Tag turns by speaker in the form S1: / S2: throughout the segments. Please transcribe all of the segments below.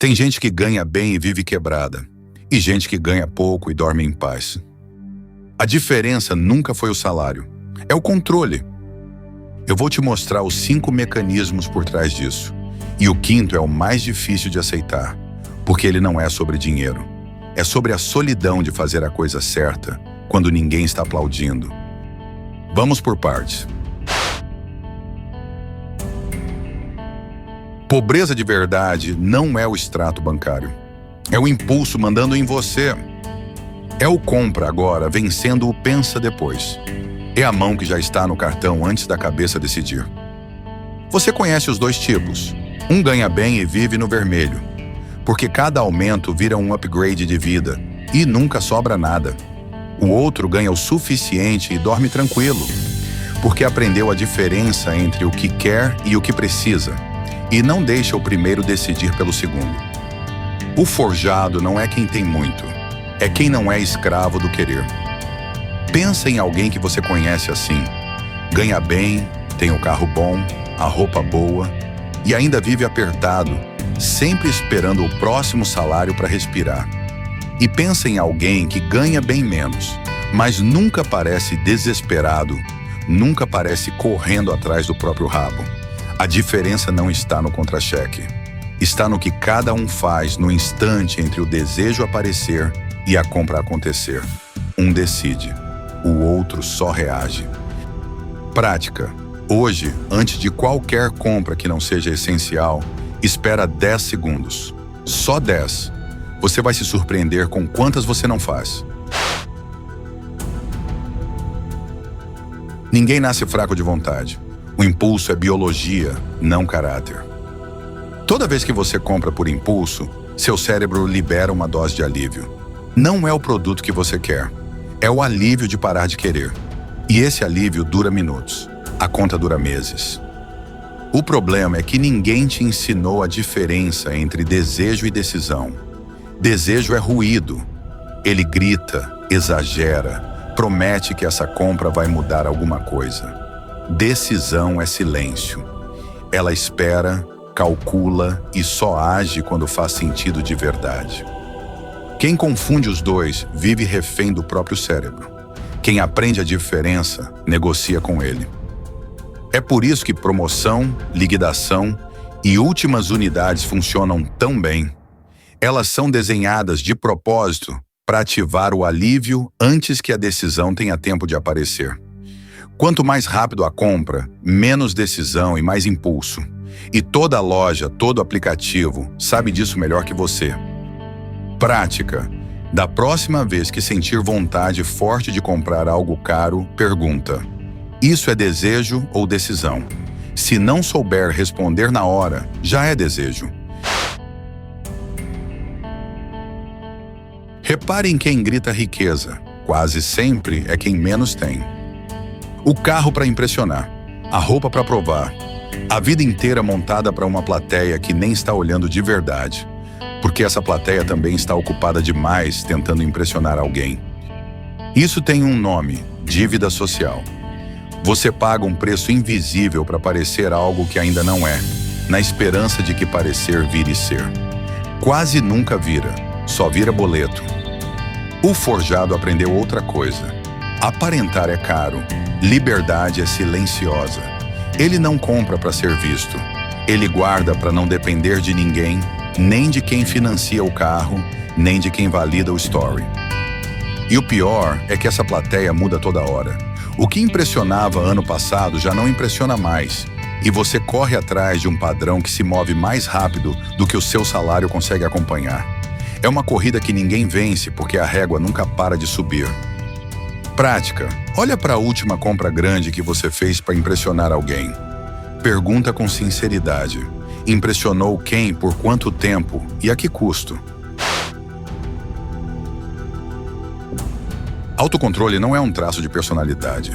S1: Tem gente que ganha bem e vive quebrada, e gente que ganha pouco e dorme em paz. A diferença nunca foi o salário, é o controle. Eu vou te mostrar os 5 mecanismos por trás disso. E o quinto é o mais difícil de aceitar, porque ele não é sobre dinheiro. É sobre a solidão de fazer a coisa certa quando ninguém está aplaudindo. Vamos por partes. Pobreza de verdade não é o extrato bancário. É o impulso mandando em você. É o compra agora vencendo o pensa depois. É a mão que já está no cartão antes da cabeça decidir. Você conhece os 2 tipos. Um ganha bem e vive no vermelho, porque cada aumento vira um upgrade de vida e nunca sobra nada. O outro ganha o suficiente e dorme tranquilo, porque aprendeu a diferença entre o que quer e o que precisa, e não deixa o primeiro decidir pelo segundo. O forjado não é quem tem muito, é quem não é escravo do querer. Pensa em alguém que você conhece assim. Ganha bem, tem o carro bom, a roupa boa e ainda vive apertado, sempre esperando o próximo salário para respirar. E pensa em alguém que ganha bem menos, mas nunca parece desesperado, nunca parece correndo atrás do próprio rabo. A diferença não está no contra-cheque. Está no que cada um faz no instante entre o desejo aparecer e a compra acontecer. Um decide, o outro só reage. Prática. Hoje, antes de qualquer compra que não seja essencial, espera 10 segundos. Só 10. Você vai se surpreender com quantas você não faz. Ninguém nasce fraco de vontade. O impulso é biologia, não caráter. Toda vez que você compra por impulso, seu cérebro libera uma dose de alívio. Não é o produto que você quer, é o alívio de parar de querer. E esse alívio dura minutos, a conta dura meses. O problema é que ninguém te ensinou a diferença entre desejo e decisão. Desejo é ruído. Ele grita, exagera, promete que essa compra vai mudar alguma coisa. Decisão é silêncio. Ela espera, calcula e só age quando faz sentido de verdade. Quem confunde os dois vive refém do próprio cérebro. Quem aprende a diferença, negocia com ele. É por isso que promoção, liquidação e últimas unidades funcionam tão bem. Elas são desenhadas de propósito para ativar o alívio antes que a decisão tenha tempo de aparecer. Quanto mais rápido a compra, menos decisão e mais impulso. E toda loja, todo aplicativo sabe disso melhor que você. Prática. Da próxima vez que sentir vontade forte de comprar algo caro, pergunta: isso é desejo ou decisão? Se não souber responder na hora, já é desejo. Repare em quem grita riqueza. Quase sempre é quem menos tem. O carro para impressionar, a roupa para provar, a vida inteira montada para uma plateia que nem está olhando de verdade, porque essa plateia também está ocupada demais tentando impressionar alguém. Isso tem um nome: dívida social. Você paga um preço invisível para parecer algo que ainda não é, na esperança de que parecer vire ser. Quase nunca vira, só vira boleto. O forjado aprendeu outra coisa. Aparentar é caro, liberdade é silenciosa. Ele não compra para ser visto. Ele guarda para não depender de ninguém, nem de quem financia o carro, nem de quem valida o story. E o pior é que essa plateia muda toda hora. O que impressionava ano passado já não impressiona mais. E você corre atrás de um padrão que se move mais rápido do que o seu salário consegue acompanhar. É uma corrida que ninguém vence porque a régua nunca para de subir. Prática. Olha para a última compra grande que você fez para impressionar alguém. Pergunta com sinceridade: impressionou quem, por quanto tempo e a que custo? Autocontrole não é um traço de personalidade.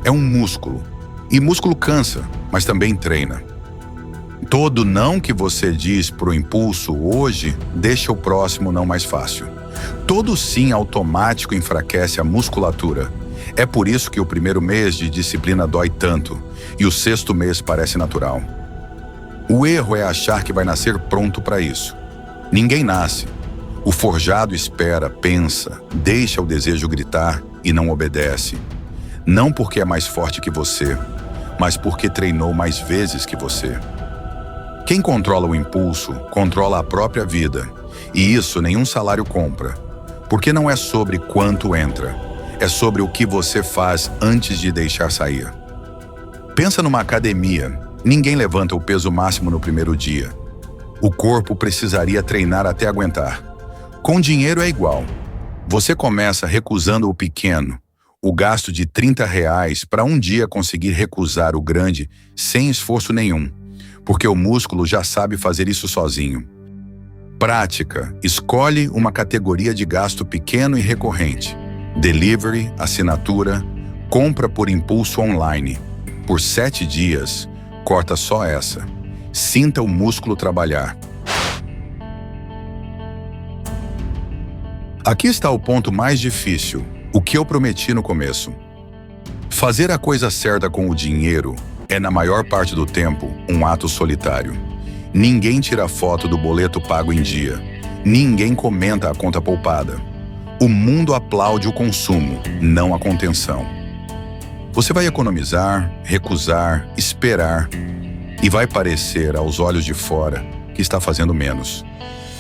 S1: É um músculo. E músculo cansa, mas também treina. Todo não que você diz pro impulso hoje deixa o próximo não mais fácil. Todo sim automático enfraquece a musculatura. É por isso que o primeiro mês de disciplina dói tanto e o 6º mês parece natural. O erro é achar que vai nascer pronto para isso. Ninguém nasce. O forjado espera, pensa, deixa o desejo gritar e não obedece. Não porque é mais forte que você, mas porque treinou mais vezes que você. Quem controla o impulso, controla a própria vida. E isso nenhum salário compra. Porque não é sobre quanto entra, é sobre o que você faz antes de deixar sair. Pensa numa academia. Ninguém levanta o peso máximo no primeiro dia. O corpo precisaria treinar até aguentar. Com dinheiro é igual. Você começa recusando o pequeno, o gasto de R$ 30 para um dia conseguir recusar o grande sem esforço nenhum, porque o músculo já sabe fazer isso sozinho. Prática. Escolhe uma categoria de gasto pequeno e recorrente. Delivery, assinatura, compra por impulso online. Por 7 dias, corta só essa. Sinta o músculo trabalhar. Aqui está o ponto mais difícil, o que eu prometi no começo. Fazer a coisa certa com o dinheiro é, na maior parte do tempo, um ato solitário. Ninguém tira foto do boleto pago em dia. Ninguém comenta a conta poupada. O mundo aplaude o consumo, não a contenção. Você vai economizar, recusar, esperar, e vai parecer, aos olhos de fora, que está fazendo menos.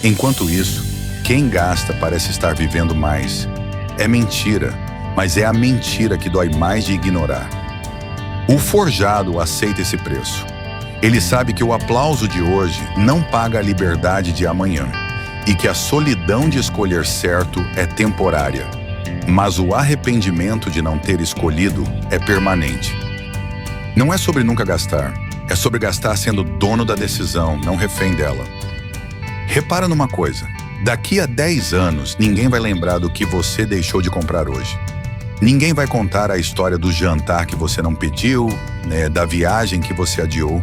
S1: Enquanto isso, quem gasta parece estar vivendo mais. É mentira, mas é a mentira que dói mais de ignorar. O forjado aceita esse preço. Ele sabe que o aplauso de hoje não paga a liberdade de amanhã e que a solidão de escolher certo é temporária. Mas o arrependimento de não ter escolhido é permanente. Não é sobre nunca gastar, é sobre gastar sendo dono da decisão, não refém dela. Repara numa coisa, daqui a 10 anos ninguém vai lembrar do que você deixou de comprar hoje. Ninguém vai contar a história do jantar que você não pediu, da viagem que você adiou,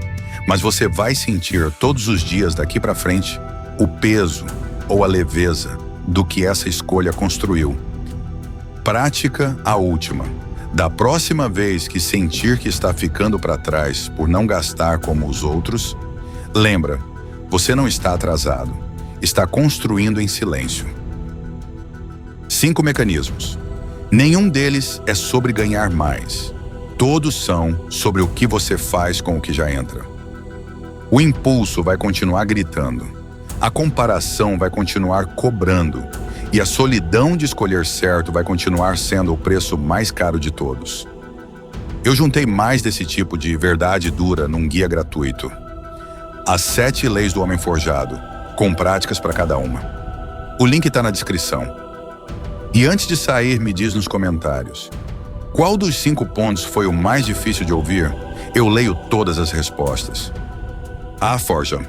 S1: mas você vai sentir todos os dias daqui para frente o peso ou a leveza do que essa escolha construiu. Prática a última. Da próxima vez que sentir que está ficando para trás por não gastar como os outros, lembra, você não está atrasado, está construindo em silêncio. 5 mecanismos. Nenhum deles é sobre ganhar mais. Todos são sobre o que você faz com o que já entra. O impulso vai continuar gritando. A comparação vai continuar cobrando. E a solidão de escolher certo vai continuar sendo o preço mais caro de todos. Eu juntei mais desse tipo de verdade dura num guia gratuito. As 7 leis do homem forjado, com práticas para cada uma. O link está na descrição. E antes de sair, me diz nos comentários. Qual dos 5 pontos foi o mais difícil de ouvir? Eu leio todas as respostas. Forja.